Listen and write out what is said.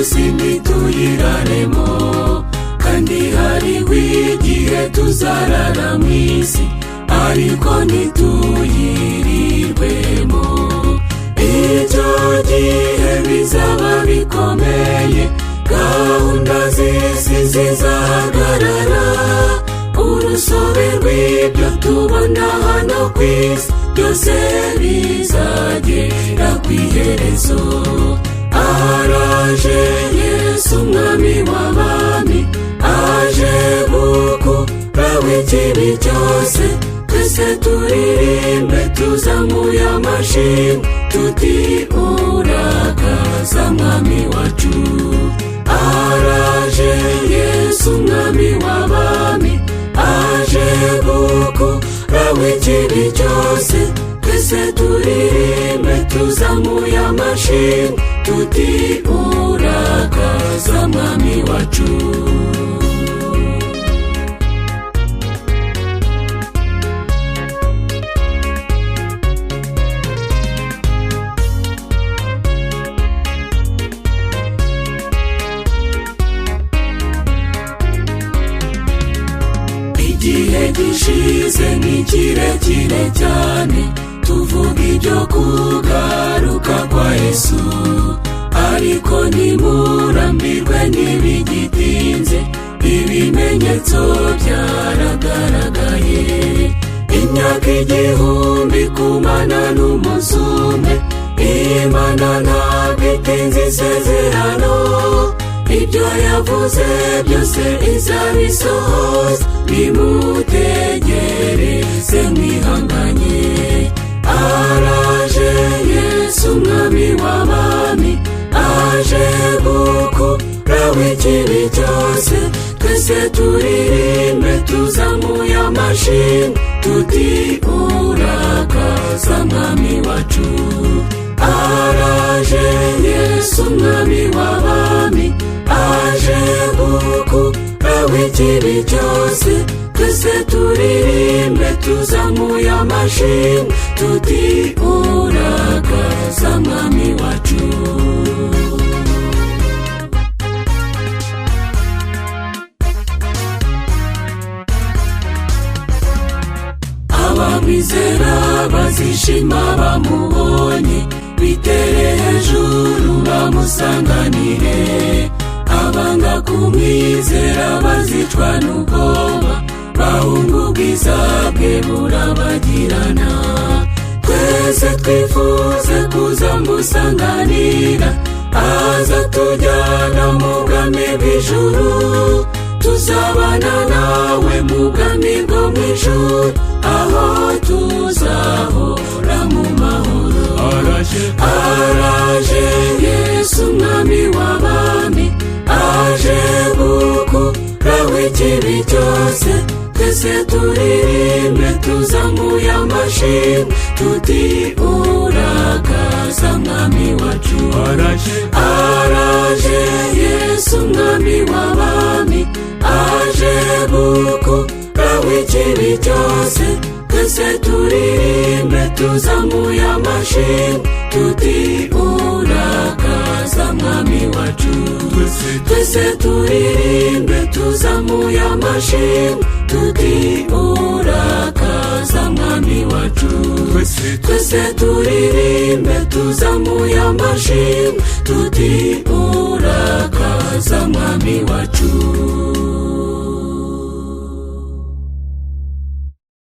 si ntituyiraremo, kandi hariho igihe tuzarara mu isi ariko ntituyirirwemo. Icyo gihe bizaba bikomeye, gahunda z'isi zizahagarara, urusobe rw'ibyo tubona hano ku isi byose bizagera ku iherezo. Araje Yesu umwami w'abami, aje gukuraho ikibi cyose, twese turirimbe tuzamuye amashimwe tuti urakaza mwami wacu. Araje Yesu umwami w'abami, aje gukuraho ikibi cyose, twese turirimbe tuzamuye amashimwe tuti urakaza mwami wacu. Igihe gishize ni kirekire cyane, tuvuga ibyo kugaruka kwa Yesu, ariko ntimurambirwe ntibigitinze, ibimenyetso byaragaragaye. Imyaka 1000 kumana n'umunsi umwe, Imana ntabwo itinze isezerano, ibyo yavuze byose izabisohoza, nimutegereze mwihanganye. Araje Yesu umwami w'abami, aje gukuraho ikibi cyose, twese turirimbe tuzamuye amashimwe tuti urakaza mwami wacu. Araje Yesu umwami w'abami, aje gukuraho ikibi cyose, twese turirimbe tuzamuye amashimwe tuti urakaza mwami wacu. Abamwizera bazishima bamubonye, bitere hejuru bamusanganire, abanga kumwizera bazicwa n'ubwoba, bahunga ubwiza bwe burabagirana. Twese twifuze kuzamusanganira, aza tujyana mu bwami bw'ijuru, tuzabana nawe mu bwami bwo mu ijuru, aho tuzahora mu mahoro. Araje Yesu umwami w'abami, aje gukuraho ikibi cyose, twese turirimbe tuzamuye amashimwe tuti urakaza mwami wacu. Araje Yesu umwami w'abami, aje gukuraho ikibi cyose, twese turirimbe tuzamuye amashimwe tuti urakaza mwami wacu. Twese turirimbe tuzamuye amashimwe tuti urakaza mwami wacu. Twese turirimbe tuzamuye amashimwe tuti urakaza mwami wacu.